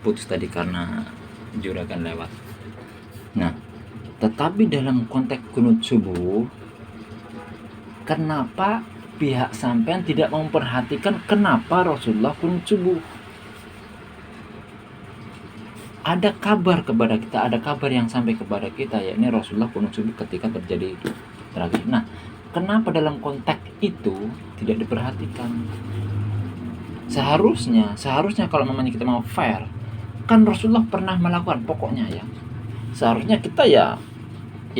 putus tadi karena juragan lewat. Nah, tetapi dalam konteks kunut subuh, kenapa pihak sampean tidak memperhatikan kenapa Rasulullah kunut subuh? Ada kabar kepada kita, ada kabar yang sampai kepada kita, yakni Rasulullah kunut subuh ketika terjadi tragedi. Nah, kenapa dalam konteks itu tidak diperhatikan? Seharusnya kalau memangnya kita mau fair, kan Rasulullah pernah melakukan, pokoknya ya. Seharusnya kita ya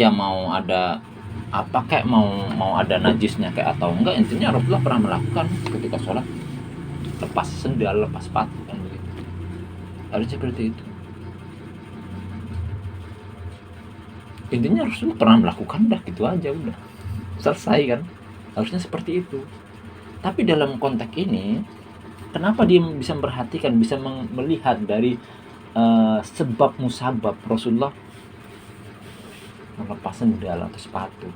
mau ada apa kayak mau ada najisnya kayak atau enggak, intinya Rasulullah pernah melakukan ketika sholat lepas sendal, lepas sepatu kan begitu. Harusnya seperti itu. Intinya Rasulullah pernah melakukan, udah gitu aja, udah selesai kan. Harusnya seperti itu. Tapi dalam konteks ini, kenapa dia bisa memperhatikan, bisa melihat dari sebab musabab Rasulullah melepas sendal atau sepatu.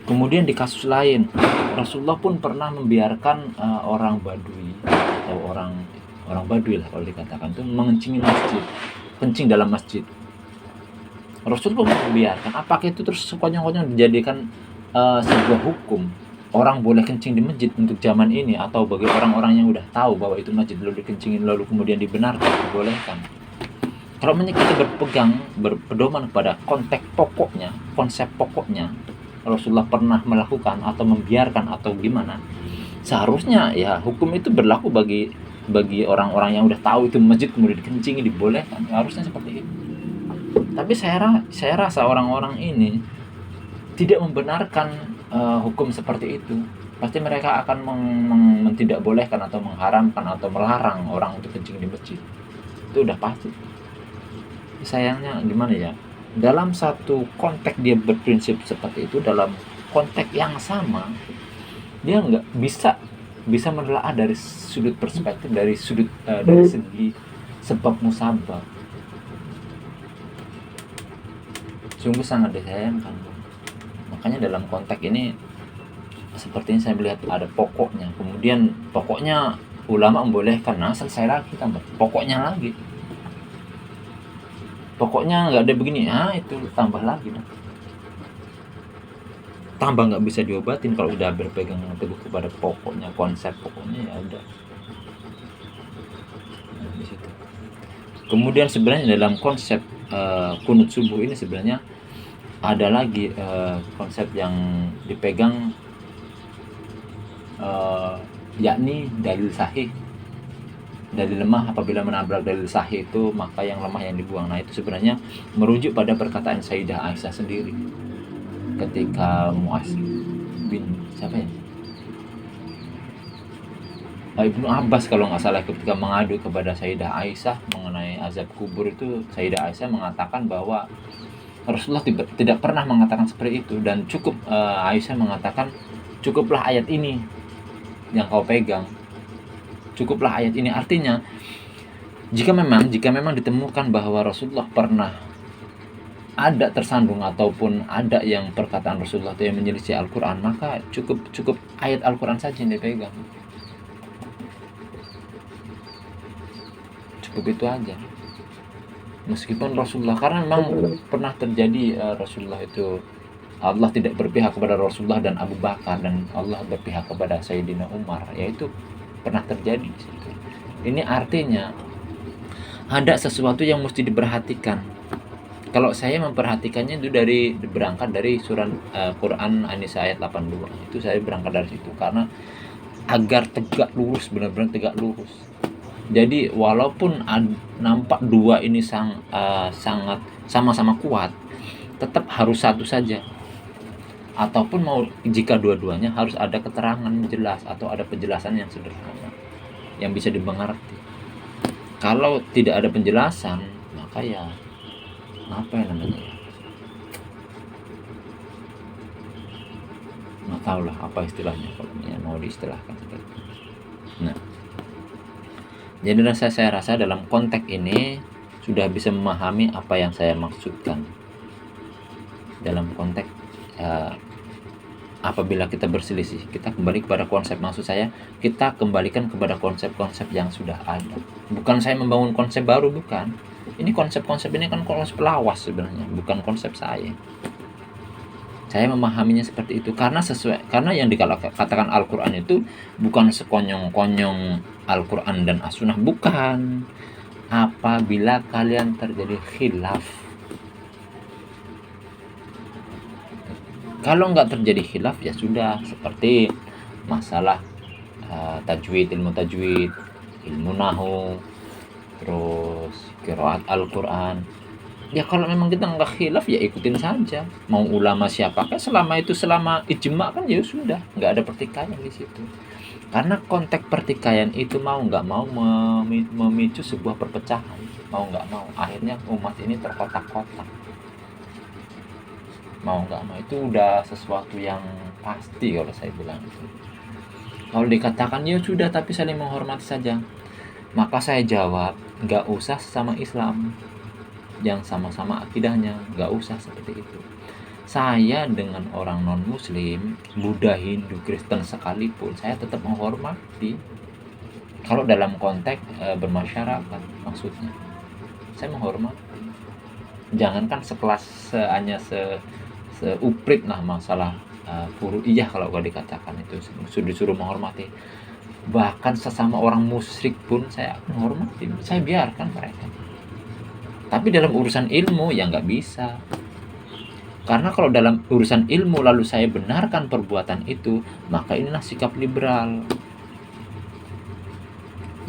Kemudian di kasus lain, Rasulullah pun pernah membiarkan orang Badui atau orang Badui lah kalau dikatakan itu mengencingi masjid, kencing dalam masjid. Rasulullah pun membiarkan. Apakah itu terus sekonyong-konyong dijadikan sebuah hukum? Orang boleh kencing di masjid untuk zaman ini, atau bagi orang-orang yang udah tahu bahwa itu masjid lalu dikencingin lalu kemudian dibenarkan, dibolehkan? Kalau kita berpedoman pada konteks pokoknya, konsep pokoknya, Rasulullah pernah melakukan atau membiarkan atau gimana, seharusnya ya hukum itu berlaku bagi orang-orang yang udah tahu itu masjid kemudian dikencingi, dibolehkan. Harusnya seperti itu. Tapi saya rasa orang-orang ini tidak membenarkan hukum seperti itu. Pasti mereka akan tidak bolehkan atau mengharamkan atau melarang orang untuk kencing di masjid. Itu udah pasti. Sayangnya gimana ya, dalam satu konteks dia berprinsip seperti itu, dalam konteks yang sama dia nggak bisa menelaah dari sudut perspektif, dari segi sebab musabab. Sungguh sangat disayangkan. Makanya dalam konteks ini sepertinya saya melihat ada pokoknya, kemudian pokoknya ulama membolehkan, nah selesai lagi tambah pokoknya lagi. Pokoknya nggak ada begini, itu tambah lagi dong. Tambah nggak bisa diobatin kalau udah berpegang teguh kepada pokoknya, konsep pokoknya ya udah. Nah, di situ. Kemudian sebenarnya dalam konsep kunut subuh ini sebenarnya ada lagi konsep yang dipegang, yakni dalil sahih. Dalil lemah apabila menabrak dalil sahih itu, maka yang lemah yang dibuang. Nah, itu sebenarnya merujuk pada perkataan Sayyidah Aisyah sendiri ketika Mu'az bin siapa ya? Ibnu Abbas kalau nggak salah, ketika mengadu kepada Sayyidah Aisyah mengenai azab kubur itu, Sayyidah Aisyah mengatakan bahwa Rasulullah tidak pernah mengatakan seperti itu, dan cukup Aisyah mengatakan, cukuplah ayat ini yang kau pegang. Cukuplah ayat ini. Artinya jika memang ditemukan bahwa Rasulullah pernah ada tersandung ataupun ada yang perkataan Rasulullah itu yang menyelisih Al-Quran, maka cukup ayat Al-Quran saja yang dipegang. Cukup itu aja. Meskipun Rasulullah, karena memang pernah terjadi Rasulullah itu, Allah tidak berpihak kepada Rasulullah dan Abu Bakar, dan Allah berpihak kepada Sayyidina Umar, yaitu pernah terjadi di situ. Ini artinya ada sesuatu yang mesti diperhatikan. Kalau saya memperhatikannya itu berangkat dari surah Quran An-Nisa ayat 82. Itu saya berangkat dari situ karena agar tegak lurus, benar-benar tegak lurus. Jadi walaupun nampak dua ini sangat sama-sama kuat, tetap harus satu saja. Ataupun jika dua-duanya harus ada keterangan jelas atau ada penjelasan yang sederhana yang bisa dimengerti. Kalau tidak ada penjelasan, maka ya apa yang namanya ya, nggak tahu lah apa istilahnya kalau mau diistilahkan seperti itu. Nah, jadi saya rasa dalam konteks ini sudah bisa memahami apa yang saya maksudkan dalam konteks Apabila kita berselisih, kita kembali kepada konsep. Maksud saya, kita kembalikan kepada konsep-konsep yang sudah ada. Bukan saya membangun konsep baru, bukan. Ini konsep-konsep ini kan konsep lawas sebenarnya, bukan konsep saya. Saya memahaminya seperti itu karena karena yang dikatakan Al-Qur'an itu bukan sekonyong-konyong Al-Qur'an dan As-Sunnah, bukan. Apabila kalian terjadi khilaf, kalau nggak terjadi khilaf ya sudah, seperti masalah tajwid, ilmu tajwid, ilmu nahu, terus qiraat Al-Qur'an. Ya kalau memang kita nggak khilaf ya ikutin saja. Mau ulama siapakah, selama ijma kan ya sudah, nggak ada pertikaian di situ. Karena konteks pertikaian itu mau nggak mau memicu sebuah perpecahan, mau nggak mau akhirnya umat ini terkotak-kotak. Mau nggak mau itu udah sesuatu yang pasti kalau saya bilang itu. Kalau dikatakan ya sudah tapi saling menghormati saja, maka saya jawab nggak usah sesama Islam yang sama-sama akidahnya, nggak usah seperti itu. Saya dengan orang non muslim, Buddha, Hindu, Kristen sekalipun saya tetap menghormati. Kalau dalam konteks bermasyarakat maksudnya, saya menghormati. Jangankan sekelas hanya seuprit lah masalah furu'iyah, kalau dikatakan itu disuruh menghormati. Bahkan sesama orang musyrik pun saya menghormati, saya biarkan mereka. Tapi dalam urusan ilmu ya nggak bisa. Karena kalau dalam urusan ilmu lalu saya benarkan perbuatan itu, maka inilah sikap liberal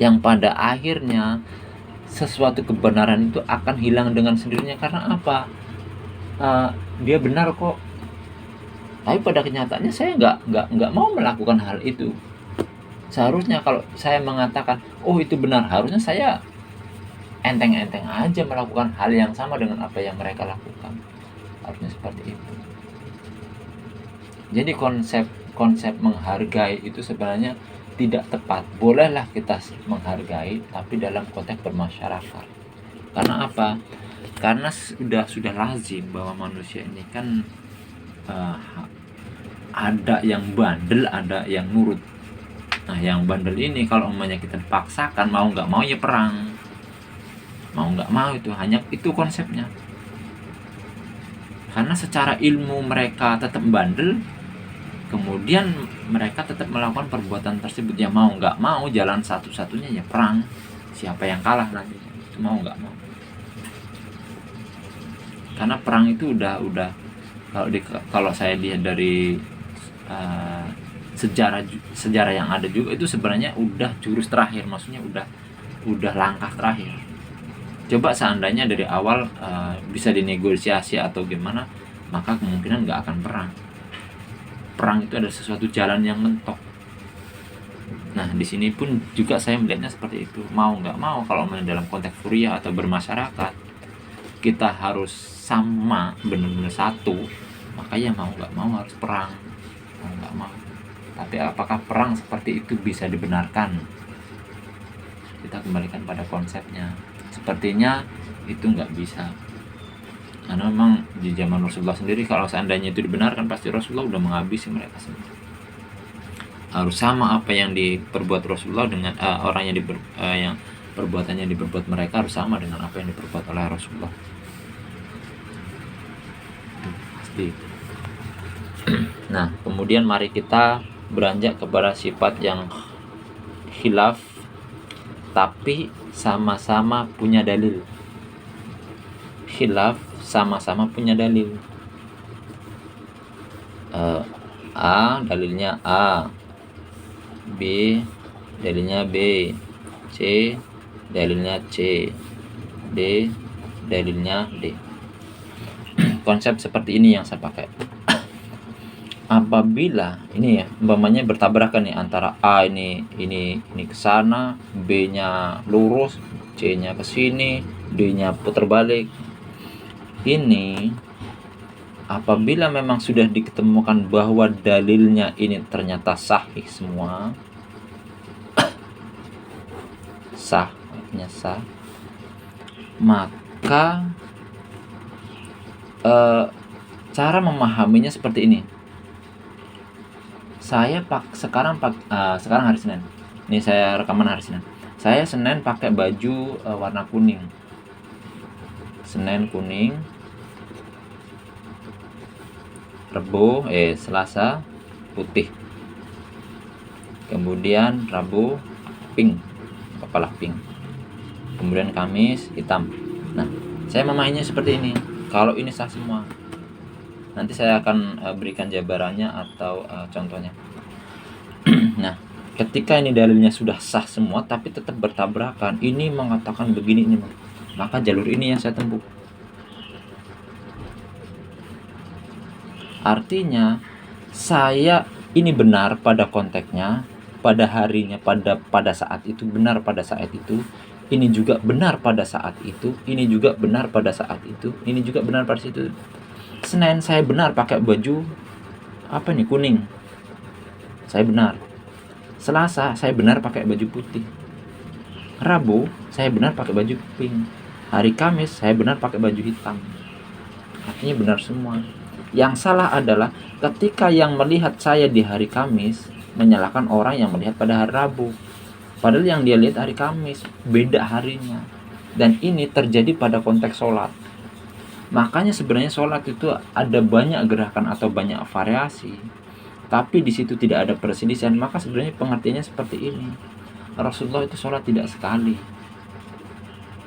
yang pada akhirnya sesuatu kebenaran itu akan hilang dengan sendirinya. Karena apa? Dia benar kok, tapi pada kenyataannya saya nggak mau melakukan hal itu. Seharusnya kalau saya mengatakan oh itu benar, harusnya saya enteng-enteng aja melakukan hal yang sama dengan apa yang mereka lakukan. Harusnya seperti itu. Jadi konsep menghargai itu sebenarnya tidak tepat. Bolehlah kita menghargai, tapi dalam konteks bermasyarakat. Karena apa? Karena sudah lazim bahwa manusia ini kan ada yang bandel, ada yang nurut. Nah, yang bandel ini kalau umpamanya kita paksakan mau nggak mau ya perang. Mau nggak mau itu hanya itu konsepnya. Karena secara ilmu mereka tetap bandel, kemudian mereka tetap melakukan perbuatan tersebut. Ya mau nggak mau jalan satu-satunya ya perang. Siapa yang kalah nanti? Itu mau nggak mau. Karena perang itu udah kalau saya lihat dari sejarah yang ada juga, itu sebenarnya udah jurus terakhir, maksudnya udah langkah terakhir. Coba seandainya dari awal bisa dinegosiasi atau gimana, maka kemungkinan nggak akan perang. Perang itu ada sesuatu jalan yang mentok. Nah di sini pun juga saya melihatnya seperti itu. Mau nggak mau kalau dalam konteks kuliah atau bermasyarakat kita harus sama, benar-benar satu, maka ya mau nggak mau harus perang, mau nggak mau. Tapi apakah perang seperti itu bisa dibenarkan? Kita kembalikan pada konsepnya. Sepertinya itu nggak bisa. Karena memang di zaman Rasulullah sendiri kalau seandainya itu dibenarkan, pasti Rasulullah udah menghabisi mereka semua. Harus sama apa yang diperbuat Rasulullah dengan orang yang perbuatannya diperbuat mereka harus sama dengan apa yang diperbuat oleh Rasulullah. Pasti. Nah, kemudian mari kita beranjak kepada sifat yang khilaf tapi sama-sama punya dalil. Khilaf sama-sama punya dalil. A dalilnya A, B dalilnya B, C dalilnya C, D dalilnya D. Konsep seperti ini yang saya pakai. Apabila ini ya umpamanya bertabrakan nih antara A ini ke sana, B-nya lurus, C-nya ke sini, D-nya putar balik. Ini apabila memang sudah diketemukan bahwa dalilnya ini ternyata sahih semua, sah, maka cara memahaminya seperti ini. sekarang hari Senin. Ini saya rekaman hari Senin. Saya Senin pakai baju warna kuning. Senin kuning. Selasa putih. Kemudian Rabu pink, kepala pink. Kemudian Kamis hitam. Nah, saya memainnya seperti ini. Kalau ini sah semua, nanti saya akan berikan jabarannya atau contohnya. Nah, ketika ini dalilnya sudah sah semua tapi tetap bertabrakan, ini mengatakan begini, ini maka jalur ini yang saya tempuh. Artinya saya ini benar pada konteksnya, pada harinya, pada saat itu, benar pada saat itu. Ini juga benar pada saat itu, ini juga benar pada saat itu, ini juga benar pada situ. Senin saya benar pakai baju apa nih, kuning. Saya benar. Selasa saya benar pakai baju putih. Rabu saya benar pakai baju pink. Hari Kamis saya benar pakai baju hitam. Artinya benar semua. Yang salah adalah ketika yang melihat saya di hari Kamis menyalahkan orang yang melihat pada hari Rabu. Padahal yang dia lihat hari Kamis, beda harinya. Dan ini terjadi pada konteks sholat. Makanya sebenarnya sholat itu ada banyak gerakan atau banyak variasi. Tapi di situ tidak ada perselisihan. Maka sebenarnya pengertiannya seperti ini. Rasulullah itu sholat tidak sekali.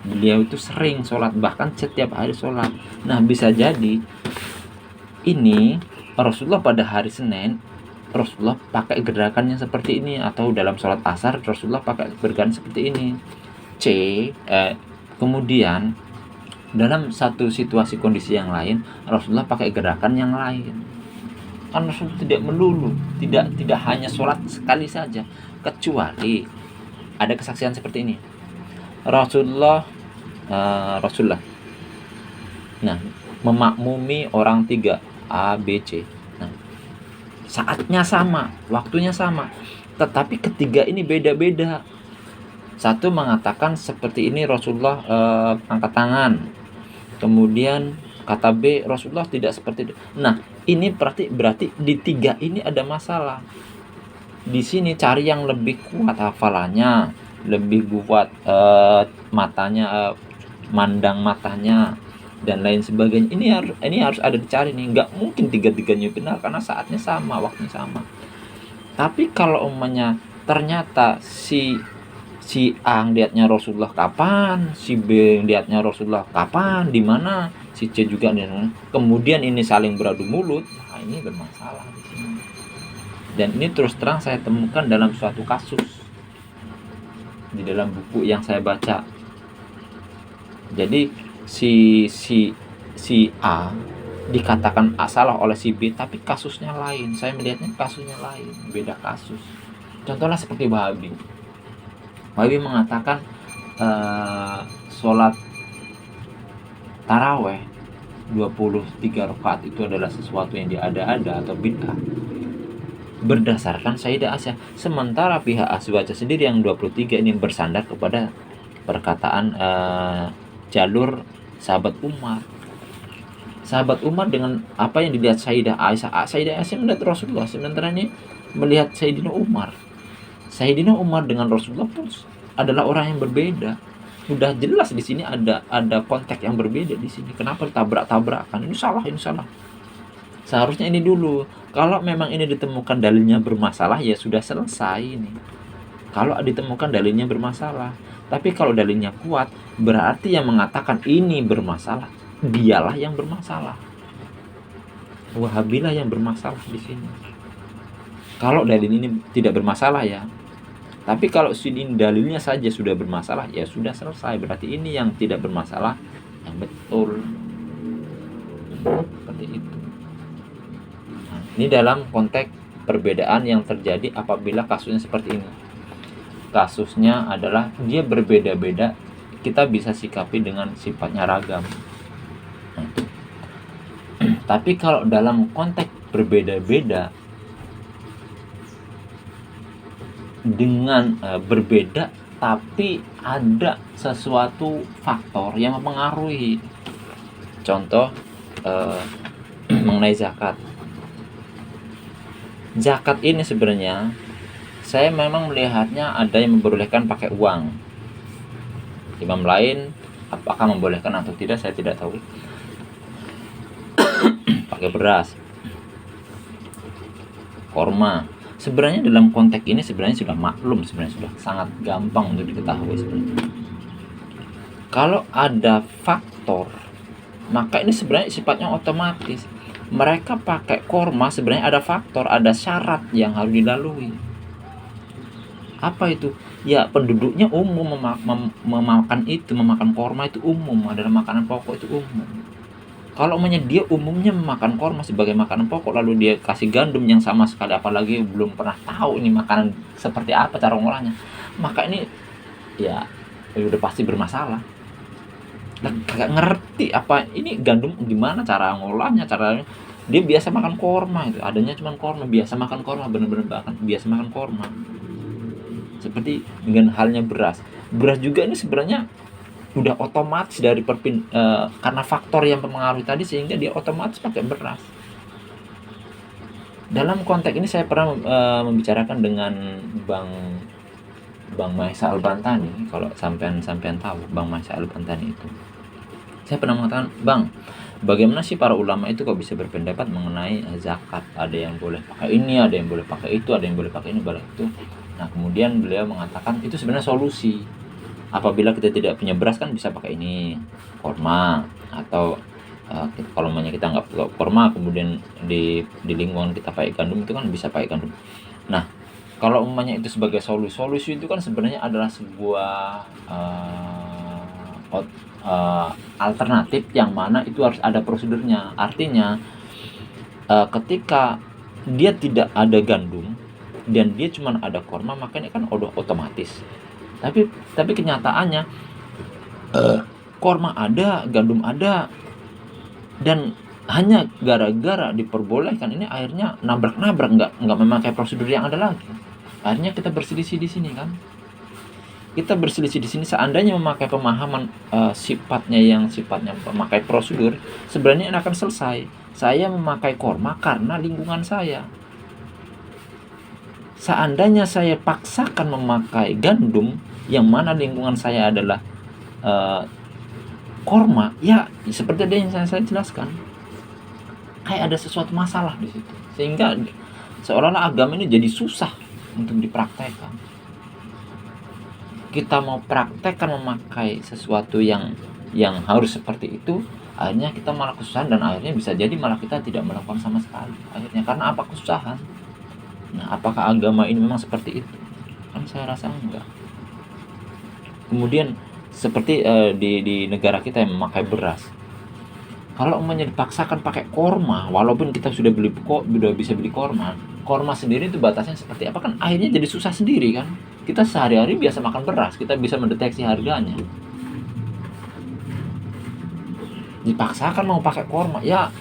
Beliau itu sering sholat, bahkan setiap hari sholat. Nah, bisa jadi ini Rasulullah pada hari Senin, Rasulullah pakai gerakan yang seperti ini, atau dalam sholat asar Rasulullah pakai gerakan seperti ini. Kemudian dalam satu situasi kondisi yang lain Rasulullah pakai gerakan yang lain. Kan Rasulullah tidak melulu, tidak hanya sholat sekali saja, kecuali ada kesaksian seperti ini. Rasulullah nah memakmumi orang 3 A, B, C. Nah, saatnya sama, waktunya sama, tetapi ketiga ini beda-beda. Satu mengatakan seperti ini Rasulullah angkat tangan. Kemudian kata B, Rasulullah tidak seperti itu. Nah, ini berarti di 3 ini ada masalah. Di sini cari yang lebih kuat hafalannya, lebih kuat matanya, mandang matanya dan lain sebagainya. Ini harus ada dicari nih. Nggak mungkin tiga-tiganya benar karena saatnya sama, waktunya sama. Tapi kalau umpamanya ternyata si A lihatnya Rasulullah kapan, si B lihatnya Rasulullah kapan, di mana, si C juga di mana, kemudian ini saling beradu mulut, nah ini bermasalah di sini. Dan ini terus terang saya temukan dalam suatu kasus di dalam buku yang saya baca. Jadi si A dikatakan salah oleh si B, tapi kasusnya lain. Saya melihatnya kasusnya lain, beda kasus. Contohnya seperti Wahabi mengatakan sholat taraweh 23 rakaat itu adalah sesuatu yang diada-ada atau bid'ah berdasarkan Sayyidah Aisyah. Sementara pihak Azwajah sendiri yang 23 ini bersandar kepada perkataan jalur sahabat Umar. Sahabat Umar dengan apa yang dilihat Sayyidah Aisyah. Sayyidah Aisyah melihat Rasulullah, sementara ini melihat Sayyidina Umar. Sayyidina Umar dengan Rasulullah pun adalah orang yang berbeda. Sudah jelas di sini ada konteks yang berbeda di sini. Kenapa tabrak-tabrakan? Ini salah. Seharusnya ini dulu. Kalau memang ini ditemukan dalilnya bermasalah, ya sudah selesai ini. Kalau ditemukan dalilnya bermasalah. Tapi kalau dalilnya kuat, berarti yang mengatakan ini bermasalah, dialah yang bermasalah. Wahabilah yang bermasalah di sini. Kalau dalil ini tidak bermasalah ya. Tapi kalau sini dalilnya saja sudah bermasalah, ya sudah selesai. Berarti ini yang tidak bermasalah, yang betul. Seperti itu. Nah, ini dalam konteks perbedaan yang terjadi apabila kasusnya seperti ini. Kasusnya adalah dia berbeda-beda, kita bisa sikapi dengan sifatnya ragam. Nah, tapi kalau dalam konteks berbeda-beda dengan berbeda tapi ada sesuatu faktor yang mempengaruhi. Contoh mengenai zakat. Zakat ini sebenarnya saya memang melihatnya ada yang membolehkan pakai uang. Imam lain apakah membolehkan atau tidak saya tidak tahu. Pakai beras, korma. Sebenarnya dalam konteks ini sebenarnya sudah maklum, sebenarnya sudah sangat gampang untuk diketahui sebenarnya. Kalau ada faktor, maka ini sebenarnya sifatnya otomatis. Mereka pakai korma sebenarnya ada faktor, ada syarat yang harus dilalui. Apa itu? Ya penduduknya umum memakan itu, memakan korma itu umum, adalah makanan pokok itu umum. Kalau dia umumnya memakan korma sebagai makanan pokok, lalu dia kasih gandum yang sama sekali, apalagi belum pernah tahu ini makanan seperti apa cara ngolahnya, maka ini ya udah pasti bermasalah. Gak ngerti apa ini gandum gimana cara ngolahnya, caranya. Dia biasa makan korma, itu adanya cuma korma, biasa makan korma, bener-bener biasa makan korma. Seperti dengan halnya beras juga ini sebenarnya udah otomatis dari karena faktor yang mempengaruhi tadi, sehingga dia otomatis pakai beras. Dalam konteks ini saya pernah membicarakan dengan Bang Maisa Al-Bantani. Kalau sampean tahu Bang Maisa Al-Bantani itu, saya pernah mengatakan, Bang, bagaimana sih para ulama itu kok bisa berpendapat mengenai zakat? Ada yang boleh pakai ini, ada yang boleh pakai itu, ada yang boleh pakai ini, boleh itu. Nah kemudian beliau mengatakan itu sebenarnya solusi. Apabila kita tidak punya beras kan bisa pakai ini, korma, atau kalau kita nggak pakai korma, kemudian di lingkungan kita pakai gandum, itu kan bisa pakai gandum. Nah kalau umpamanya itu sebagai solusi itu kan sebenarnya adalah sebuah alternatif yang mana itu harus ada prosedurnya. Artinya ketika dia tidak ada gandum dan dia cuma ada korma, makanya kan udah otomatis. Tapi kenyataannya korma ada, gandum ada, dan hanya gara-gara diperbolehkan ini akhirnya nabrak-nabrak, nggak memakai prosedur yang ada lagi. Akhirnya kita berselisih di sini kan. Kita berselisih di sini. Seandainya memakai pemahaman sifatnya memakai prosedur, sebenarnya ini akan selesai. Saya memakai korma karena lingkungan saya. Seandainya saya paksakan memakai gandum yang mana lingkungan saya adalah korma, ya seperti yang saya jelaskan, kayak ada sesuatu masalah di situ, sehingga seolah-olah agama ini jadi susah untuk dipraktekkan. Kita mau praktekkan memakai sesuatu yang harus seperti itu, akhirnya kita malah kesusahan, dan akhirnya bisa jadi malah kita tidak melakukan sama sekali. Akhirnya karena apa? Kesusahan. Nah, apakah agama ini memang seperti itu? Kan saya rasa enggak. Kemudian seperti di negara kita yang memakai beras, kalau umpamanya dipaksakan pakai korma, walaupun kita sudah bisa beli korma sendiri itu batasnya seperti apa, kan akhirnya jadi susah sendiri kan. Kita sehari-hari biasa makan beras, kita bisa mendeteksi harganya. Dipaksakan mau pakai korma, ya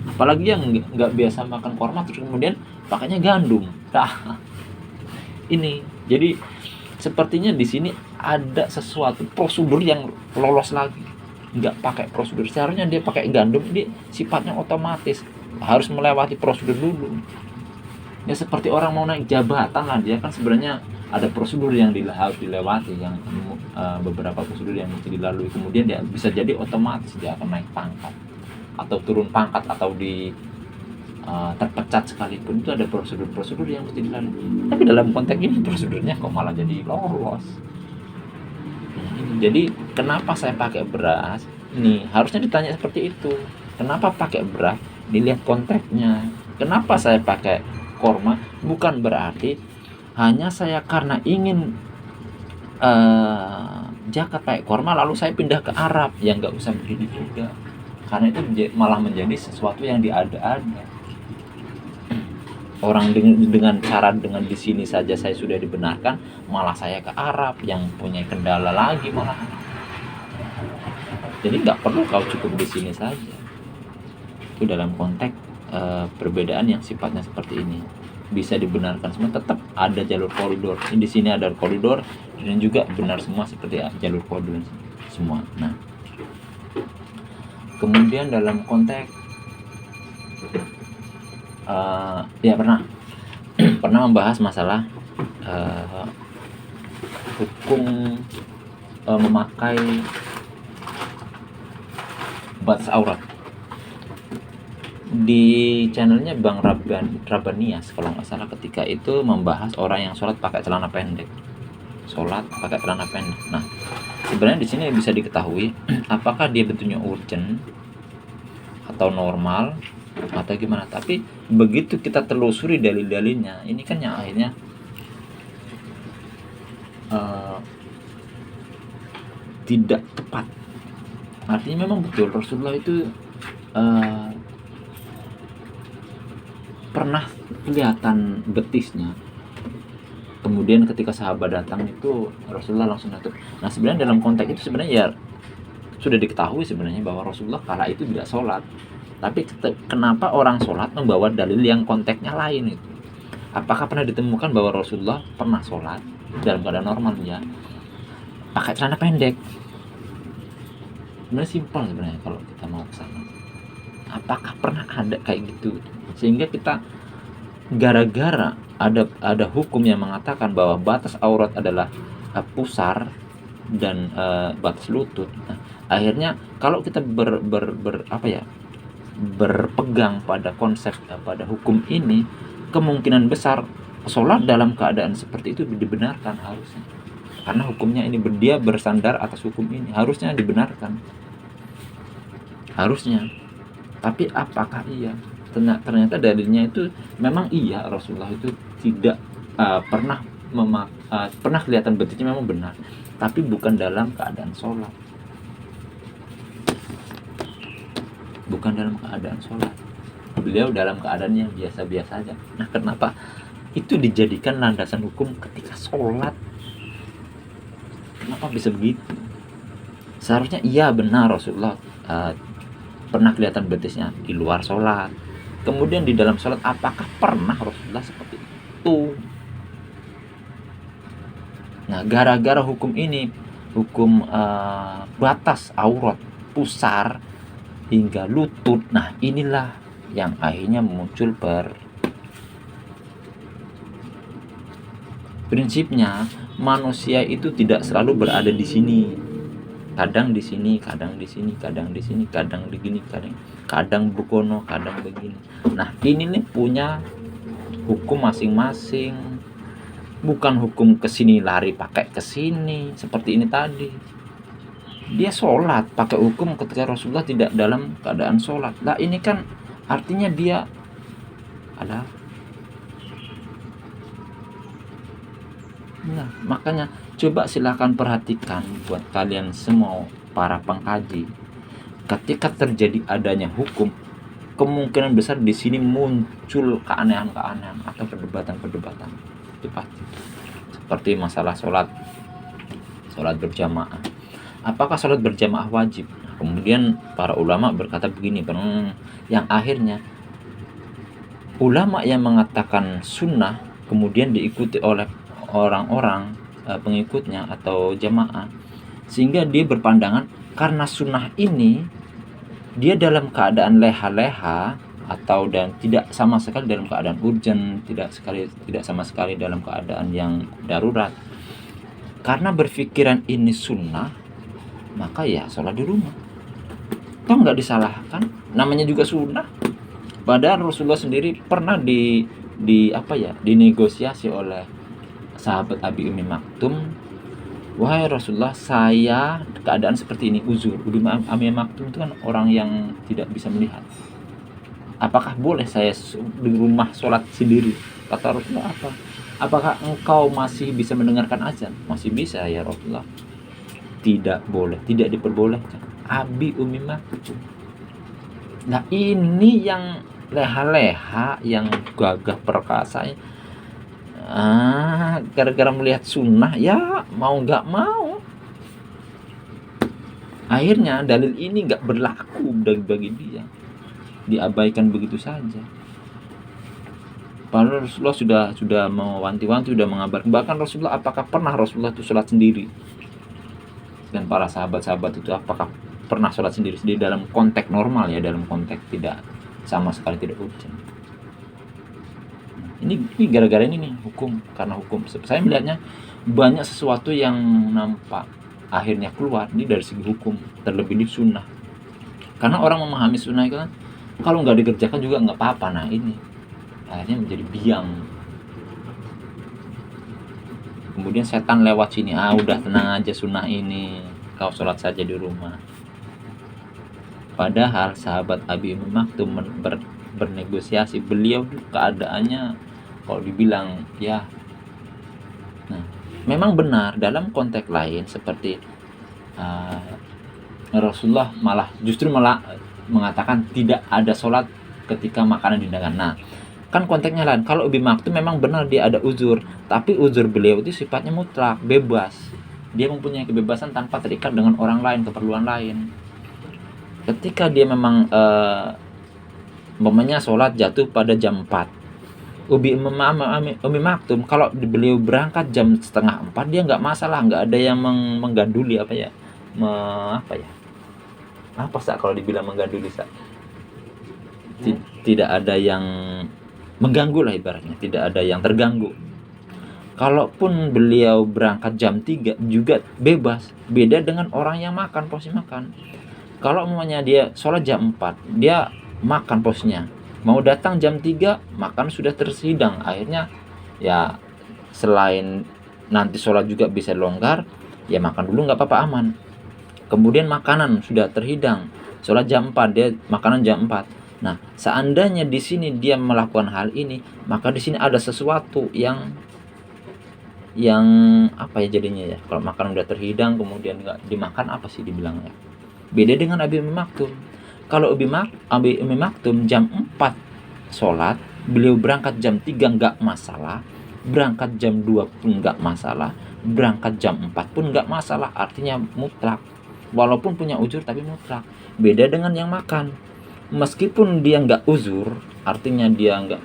apalagi yang nggak biasa makan korma terus kemudian pakainya gandum. Nah, ini jadi sepertinya di sini ada sesuatu prosedur yang lolos lagi. Nggak pakai prosedur, seharusnya dia pakai gandum, dia sifatnya otomatis harus melewati prosedur dulu. Ya seperti orang mau naik jabatan lah, dia kan sebenarnya ada prosedur yang harus dilewati, yang beberapa prosedur yang mesti dilalui. Kemudian dia bisa jadi otomatis dia akan naik pangkat atau turun pangkat atau terpecat sekalipun, itu ada prosedur yang mesti dilalui. Tapi dalam konteks ini prosedurnya kok malah jadi lolos. Jadi kenapa saya pakai beras? Nih harusnya ditanya seperti itu. Kenapa pakai beras? Dilihat konteksnya. Kenapa saya pakai korma? Bukan berarti hanya saya karena ingin zakat pakai korma lalu saya pindah ke Arab, yang nggak usah begini juga. Karena itu malah menjadi sesuatu yang diada-ada. Orang dengan di sini saja saya sudah dibenarkan, malah saya ke Arab yang punya kendala lagi malah. Jadi nggak perlu kau cukup di sini saja. Itu dalam konteks perbedaan yang sifatnya seperti ini bisa dibenarkan semua, tetap ada jalur koridor. Di sini ada koridor dan juga benar semua seperti jalur koridor semua. Nah, kemudian dalam konteks Ya pernah pernah membahas masalah uh, hukum memakai batas aurat di channelnya Bang Rabanias kalau nggak salah. Ketika itu membahas orang yang sholat pakai celana pendek. Nah, sebenarnya di sini bisa diketahui apakah dia bentuknya urgent atau normal atau gimana. Tapi begitu kita telusuri dalil-dalilnya, ini kan yang akhirnya tidak tepat. Artinya memang betul Rasulullah itu pernah kelihatan betisnya. Kemudian ketika sahabat datang itu Rasulullah langsung nutup. Nah sebenarnya dalam konteks itu sebenarnya ya sudah diketahui sebenarnya bahwa Rasulullah kala itu tidak sholat. Tapi kenapa orang sholat membawa dalil yang konteksnya lain itu? Apakah pernah ditemukan bahwa Rasulullah pernah sholat dalam keadaan normal ya pakai celana pendek? Sebenarnya simpel sebenarnya kalau kita mau ke sana. Apakah pernah ada kayak gitu? Sehingga kita gara-gara ada hukum yang mengatakan bahwa batas aurat adalah pusar dan batas lutut. Nah, akhirnya kalau kita berpegang pada konsep pada hukum ini, kemungkinan besar sholat dalam keadaan seperti itu dibenarkan harusnya. Karena hukumnya ini dia bersandar atas hukum ini, harusnya dibenarkan. Harusnya. Tapi apakah iya? Ternyata dalilnya itu memang iya, Rasulullah itu tidak pernah kelihatan betisnya, memang benar, tapi bukan dalam keadaan sholat. Beliau dalam keadaan yang biasa-biasa aja. Nah kenapa itu dijadikan landasan hukum ketika sholat? Kenapa bisa begitu? Seharusnya iya benar Rasulullah pernah kelihatan betisnya di luar sholat. Kemudian di dalam sholat, apakah pernah Rasulullah seperti itu? Nah, gara-gara hukum ini, hukum batas aurat pusar hingga lutut, nah inilah yang akhirnya muncul prinsipnya manusia itu tidak selalu berada di sini. Kadang di sini, kadang di sini, kadang di sini, kadang begini, kadang begono, kadang begini. Nah, ini nih punya hukum masing-masing. Bukan hukum kesini lari pakai kesini seperti ini tadi. Dia sholat pakai hukum ketika Rasulullah tidak dalam keadaan sholat. Nah, ini kan artinya dia ada. Nah, makanya coba silakan perhatikan buat kalian semua para pengkaji. Ketika terjadi adanya hukum, kemungkinan besar di sini muncul keanehan-keanehan atau perdebatan-perdebatan. Itu pasti. Seperti masalah sholat berjamaah. Apakah sholat berjamaah wajib? Kemudian para ulama berkata begini, yang akhirnya ulama yang mengatakan sunnah kemudian diikuti oleh orang-orang pengikutnya atau jamaah, sehingga dia berpandangan karena sunnah ini dia dalam keadaan leha-leha atau dan tidak sama sekali dalam keadaan urgent, tidak sama sekali dalam keadaan yang darurat. Karena berpikiran ini sunnah, maka ya sholat di rumah. Toh nggak disalahkan, namanya juga sunnah. Padahal Rasulullah sendiri pernah dinegosiasi oleh sahabat Abi Ummi Maktum, wahai Rasulullah, saya keadaan seperti ini, uzur. Abi Ummi Maktum itu kan orang yang tidak bisa melihat. Apakah boleh saya di rumah sholat sendiri? Kata Rasulullah, apa? Apakah engkau masih bisa mendengarkan azan? Masih bisa ya Rasulullah. Tidak boleh, tidak diperbolehkan. Abi Ummi Maktum. Nah ini yang leha-leha, yang gagah perkasa, gara-gara melihat sunnah ya mau nggak mau, akhirnya dalil ini nggak berlaku bagi dia, diabaikan begitu saja. Padahal Rasulullah sudah mewanti-wanti, sudah mengabarkan. Bahkan Rasulullah, apakah pernah Rasulullah itu sholat sendiri? Dan para sahabat-sahabat itu apakah pernah sholat sendiri dalam konteks normal ya, dalam konteks tidak sama sekali tidak urgent. Ini gara-gara ini nih hukum, karena hukum. Saya melihatnya banyak sesuatu yang nampak akhirnya keluar ini dari segi hukum, terlebih di sunnah. Karena orang memahami sunnah itu kan kalau nggak dikerjakan juga nggak apa-apa. Nah ini akhirnya menjadi biang. Kemudian setan lewat sini, udah tenang aja sunnah ini, kau sholat saja di rumah. Padahal sahabat Abi Maktum bernegosiasi, beliau keadaannya kalau dibilang ya, nah memang benar dalam konteks lain seperti Rasulullah justru malah mengatakan tidak ada sholat ketika makanan dihidangkan. Nah kan konteksnya lain. Kalau Abi Maktum memang benar dia ada uzur, tapi uzur beliau itu sifatnya mutlak, bebas. Dia mempunyai kebebasan tanpa terikat dengan orang lain, keperluan lain. Ketika dia memang momennya sholat jatuh pada jam 4, Umi Maktum kalau beliau berangkat jam setengah 4 dia nggak masalah, nggak ada yang mengganduli apa kalau dibilang mengganduli tidak ada yang mengganggu lah ibaratnya, tidak ada yang terganggu. Kalaupun beliau berangkat jam 3 juga bebas, beda dengan orang yang makan posisi makan. Kalau umumnya dia sholat jam 4 dia makan posnya, mau datang jam 3 makan sudah tersidang, akhirnya ya selain nanti sholat juga bisa longgar, ya makan dulu nggak apa-apa, aman. Kemudian makanan sudah terhidang, sholat jam 4 dia makanan jam 4. Nah seandainya di sini dia melakukan hal ini, maka di sini ada sesuatu yang apa ya jadinya ya, kalau makanan udah terhidang kemudian nggak dimakan, apa sih dibilangnya. Beda dengan Abi Maktum. Kalau Abi Maktum jam 4 sholat, beliau berangkat jam 3 nggak masalah, berangkat jam 2 pun nggak masalah, berangkat jam 4 pun nggak masalah, artinya mutlak. Walaupun punya uzur tapi mutlak. Beda dengan yang makan. Meskipun dia nggak uzur, artinya dia nggak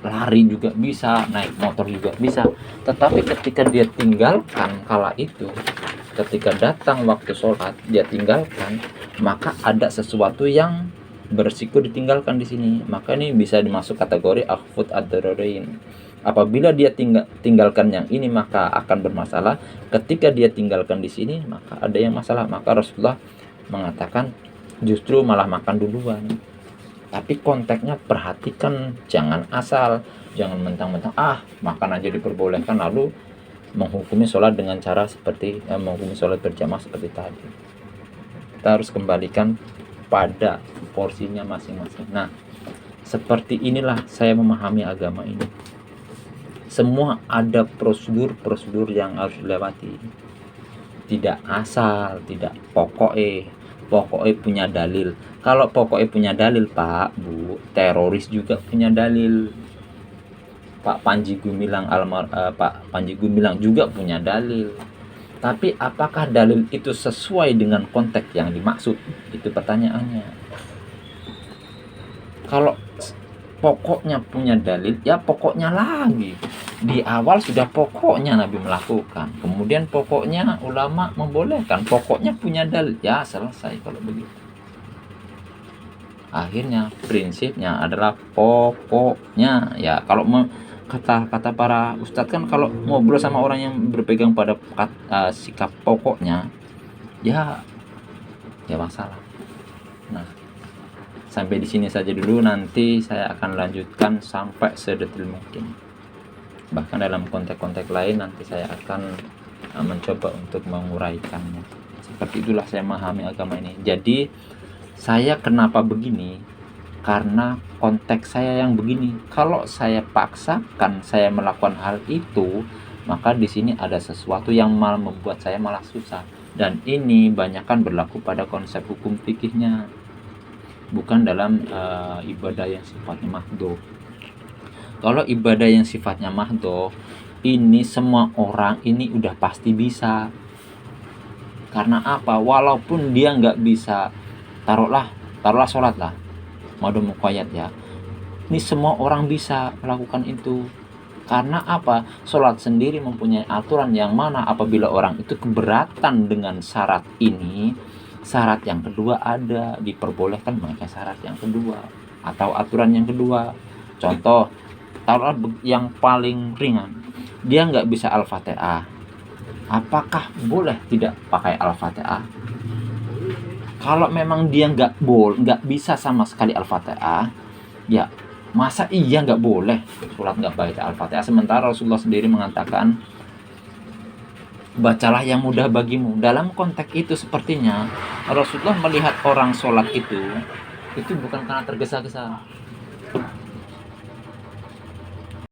lari juga bisa, naik motor juga bisa, tetapi ketika dia tinggalkan kala itu, ketika datang waktu sholat dia tinggalkan, maka ada sesuatu yang berisiko ditinggalkan di sini. Maka ini bisa dimasuk kategori akhfud ad-dararain. Apabila dia tinggalkan yang ini maka akan bermasalah. Ketika dia tinggalkan di sini maka ada yang masalah. Maka Rasulullah mengatakan justru malah makan duluan. Tapi konteksnya perhatikan, jangan asal, jangan mentang-mentang makan aja diperbolehkan lalu menghukumi sholat dengan cara seperti menghukumi sholat berjamaah seperti tadi. Kita harus kembalikan pada porsinya masing-masing. Nah, seperti inilah saya memahami agama ini. Semua ada prosedur yang harus dilewati. Tidak asal, tidak pokoknya punya dalil. Kalau pokoknya punya dalil, Pak, Bu, teroris juga punya dalil. Pak Panji Gumilang juga punya dalil. Tapi apakah dalil itu sesuai dengan konteks yang dimaksud? Itu pertanyaannya. Kalau pokoknya punya dalil, ya pokoknya lagi. Di awal sudah pokoknya Nabi melakukan, kemudian pokoknya ulama membolehkan, pokoknya punya dalil, ya selesai kalau begitu. Akhirnya prinsipnya adalah pokoknya, ya kalau kata para ustadz kan kalau ngobrol sama orang yang berpegang pada sikap pokoknya, ya masalah. Nah, sampai di sini saja dulu, nanti saya akan lanjutkan sampai sedetil mungkin. Bahkan dalam konteks-konteks lain nanti saya akan mencoba untuk menguraikannya. Seperti itulah saya memahami agama ini. Jadi saya kenapa begini? Karena konteks saya yang begini. Kalau saya paksakan saya melakukan hal itu, maka di sini ada sesuatu yang malah membuat saya malah susah. Dan ini banyakkan berlaku pada konsep hukum fikihnya, bukan dalam ibadah yang sifatnya mahdhuf. Kalau ibadah yang sifatnya mahdhuf, ini semua orang ini udah pasti bisa. Karena apa? Walaupun dia nggak bisa, taruhlah sholat lah, mahdhuf muqayyad ya. Ini semua orang bisa melakukan itu. Karena apa? Sholat sendiri mempunyai aturan yang mana apabila orang itu keberatan dengan syarat ini, syarat yang kedua ada, diperbolehkan memakai syarat yang kedua atau aturan yang kedua. Contoh, taruhlah yang paling ringan, dia nggak bisa Al-Fatihah, apakah boleh tidak pakai Al-Fatihah? Kalau memang dia nggak bisa sama sekali Al-Fatihah, ya masa iya nggak boleh sholat nggak baca Al-Fatihah? Sementara Rasulullah sendiri mengatakan, bacalah yang mudah bagimu. Dalam konteks itu sepertinya Rasulullah melihat orang sholat itu bukan karena tergesa-gesa,